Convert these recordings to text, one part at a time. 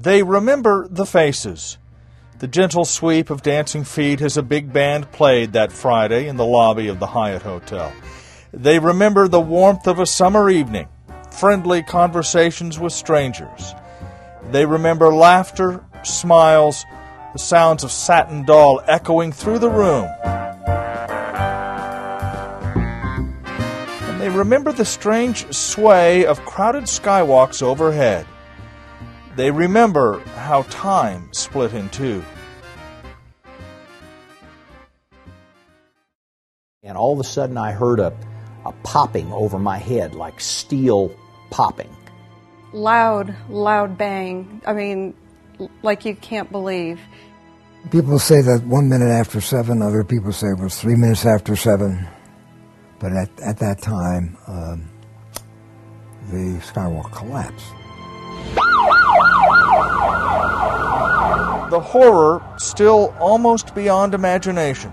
They remember the faces. The gentle sweep of dancing feet as a big band played that Friday in the lobby of the Hyatt Hotel. They remember the warmth of a summer evening, friendly conversations with strangers. They remember laughter, smiles, the sounds of Satin Doll echoing through the room. And they remember the strange sway of crowded skywalks overhead. They remember how time split in two. And all of a sudden I heard a popping over my head, like steel popping. Loud bang. I mean, like you can't believe. People say that 1 minute after 7, other people say it was 3 minutes after 7. But at that time, the skywalk collapsed. The horror still almost beyond imagination.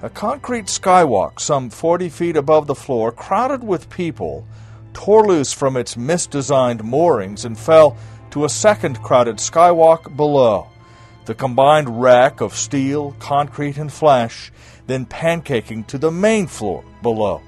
A concrete skywalk some 40 feet above the floor, crowded with people, tore loose from its misdesigned moorings and fell to a second crowded skywalk below. The combined wreck of steel, concrete, and flesh, then pancaking to the main floor below.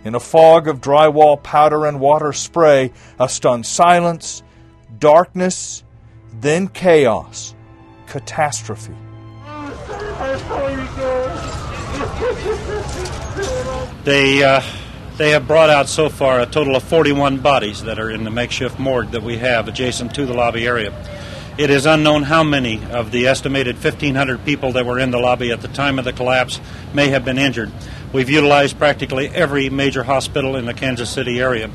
In a fog of drywall powder and water spray, a stunned silence, darkness, then chaos, catastrophe. They have brought out so far a total of 41 bodies that are in the makeshift morgue that we have adjacent to the lobby area. It is unknown how many of the estimated 1,500 people that were in the lobby at the time of the collapse may have been injured. We've utilized practically every major hospital in the Kansas City area.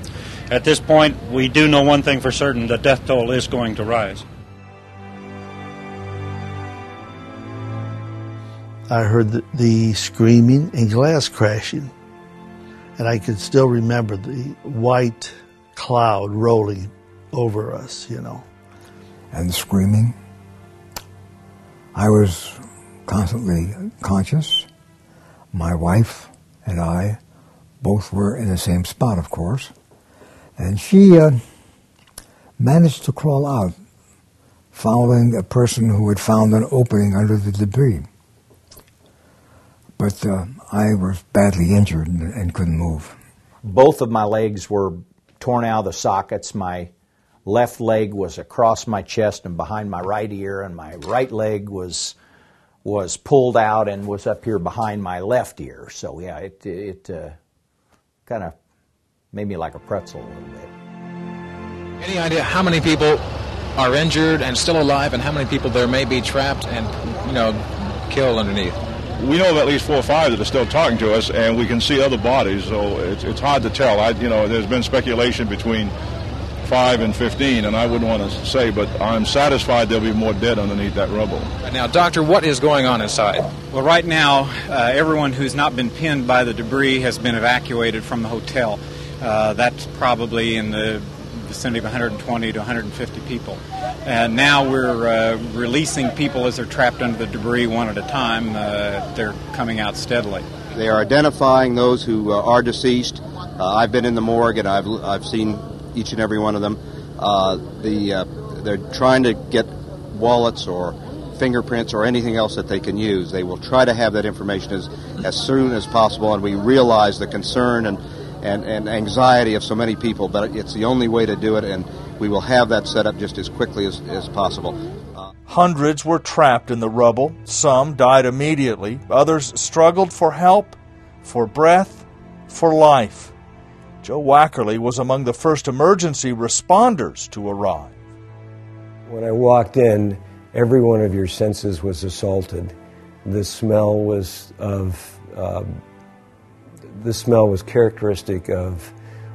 At this point, we do know one thing for certain: the death toll is going to rise. I heard the screaming and glass crashing, and I could still remember the white cloud rolling over us, you know. And the screaming. I was constantly conscious. My wife and I both were in the same spot, of course. And she managed to crawl out, following a person who had found an opening under the debris. But I was badly injured and couldn't move. Both of my legs were torn out of the sockets. My left leg was across my chest and behind my right ear, and my right leg was pulled out and was up here behind my left ear. So yeah, it kind of made me like a pretzel a little bit. Any idea how many people are injured and still alive, and how many people there may be trapped and, killed underneath? We know of at least 4 or 5 that are still talking to us, and we can see other bodies, so it's hard to tell. There's been speculation between 5 and 15, and I wouldn't want to say, but I'm satisfied there'll be more dead underneath that rubble. Now, Doctor, what is going on inside? Well, right now, everyone who's not been pinned by the debris has been evacuated from the hotel. That's probably in the vicinity of 120 to 150 people. And now we're releasing people as they're trapped under the debris one at a time. They're coming out steadily. They are identifying those who are deceased. I've been in the morgue, and I've seen each and every one of them. They're trying to get wallets or fingerprints or anything else that they can use. They will try to have that information as soon as possible, and we realize the concern and anxiety of so many people, but it's the only way to do it, and we will have that set up just as quickly as possible. Hundreds were trapped in the rubble. Some died immediately. Others struggled for help, for breath, for life. Joe Wackerly was among the first emergency responders to arrive. When I walked in, every one of your senses was assaulted. The smell was characteristic of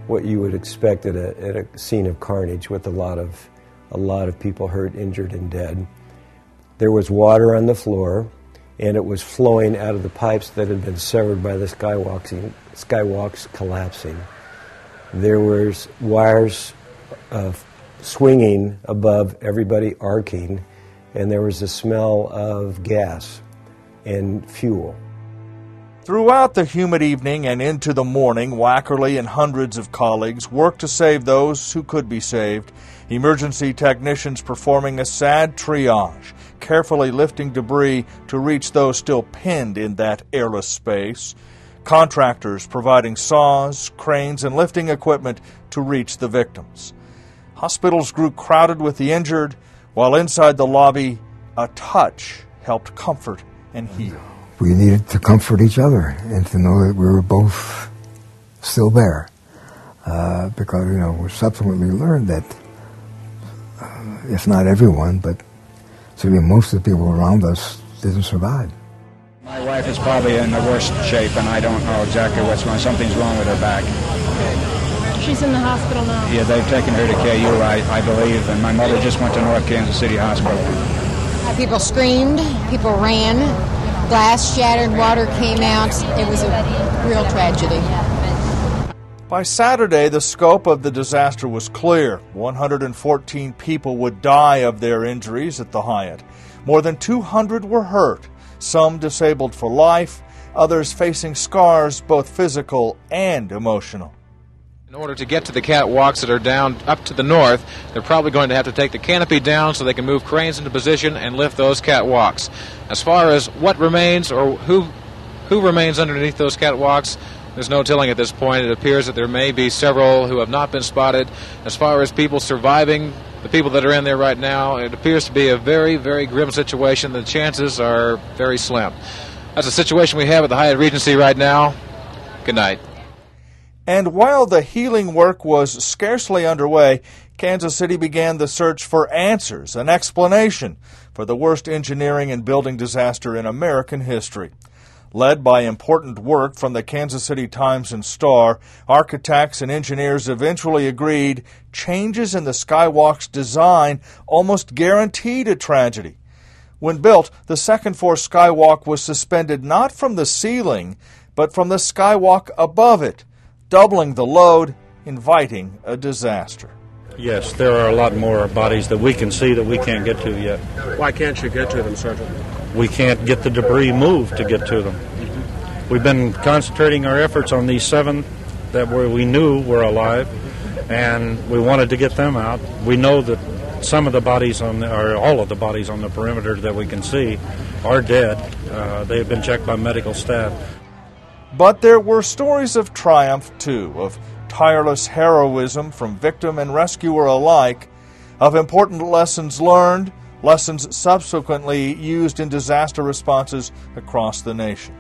what you would expect at a scene of carnage, with a lot of people hurt, injured, and dead. There was water on the floor, and it was flowing out of the pipes that had been severed by the skywalks collapsing. There was wires swinging above everybody, arcing, and there was a smell of gas and fuel. Throughout the humid evening and into the morning, Wackerly and hundreds of colleagues worked to save those who could be saved. Emergency technicians performing a sad triage, carefully lifting debris to reach those still pinned in that airless space. Contractors providing saws, cranes, and lifting equipment to reach the victims. Hospitals grew crowded with the injured, while inside the lobby, a touch helped comfort and heal. We needed to comfort each other and to know that we were both still there. Because, we subsequently learned that, if not everyone, but certainly most of the people around us didn't survive. My wife is probably in the worst shape, and I don't know exactly what's wrong. Something's wrong with her back. She's in the hospital now. Yeah, they've taken her to KU, I believe, and my mother just went to North Kansas City Hospital. People screamed, people ran, glass shattered, water came out. It was a real tragedy. By Saturday, the scope of the disaster was clear. 114 people would die of their injuries at the Hyatt. More than 200 were hurt, some disabled for life, others facing scars, both physical and emotional. In order to get to the catwalks that are down up to the north, they're probably going to have to take the canopy down so they can move cranes into position and lift those catwalks. As far as what remains or who remains underneath those catwalks, there's no telling at this point. It appears that there may be several who have not been spotted. As far as people surviving, the people that are in there right now, it appears to be a very, very grim situation. The chances are very slim. That's the situation we have at the Hyatt Regency right now. Good night. And while the healing work was scarcely underway, Kansas City began the search for answers, an explanation for the worst engineering and building disaster in American history. Led by important work from the Kansas City Times and Star, architects and engineers eventually agreed changes in the skywalk's design almost guaranteed a tragedy. When built, the second-floor skywalk was suspended not from the ceiling, but from the skywalk above it, doubling the load, inviting a disaster. Yes, there are a lot more bodies that we can see that we can't get to yet. Why can't you get to them, Sergeant? We can't get the debris moved to get to them. We've been concentrating our efforts on these 7 that we knew were alive, and we wanted to get them out. We know that some of the bodies or all of the bodies on the perimeter that we can see are dead. They have been checked by medical staff. But there were stories of triumph, too, of tireless heroism from victim and rescuer alike, of important lessons learned, lessons subsequently used in disaster responses across the nation,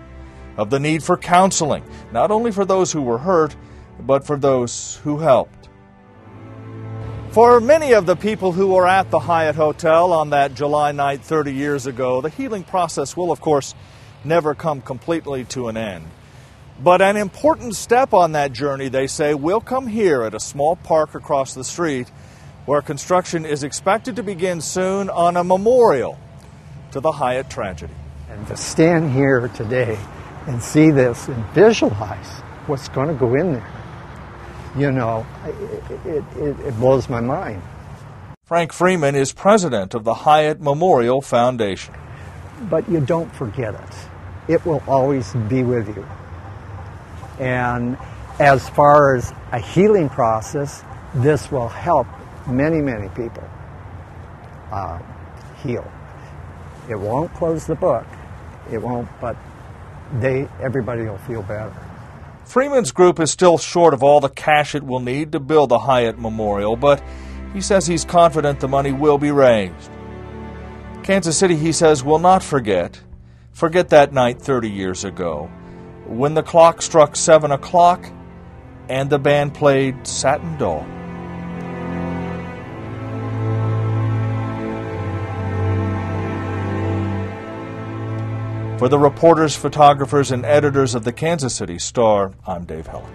of the need for counseling, not only for those who were hurt, but for those who helped. For many of the people who were at the Hyatt Hotel on that July night 30 years ago, the healing process will, of course, never come completely to an end. But an important step on that journey, they say, will come here at a small park across the street, where construction is expected to begin soon on a memorial to the Hyatt tragedy. And to stand here today and see this and visualize what's going to go in there, it blows my mind. Frank Freeman is president of the Hyatt Memorial Foundation. But you don't forget it. It will always be with you. And as far as a healing process, this will help many, many people heal. It won't close the book. It won't, but everybody will feel better. Freeman's group is still short of all the cash it will need to build the Hyatt Memorial, but he says he's confident the money will be raised. Kansas City, he says, will not forget that night 30 years ago, when the clock struck 7 o'clock and the band played Satin Doll. For the reporters, photographers, and editors of the Kansas City Star, I'm Dave Heller.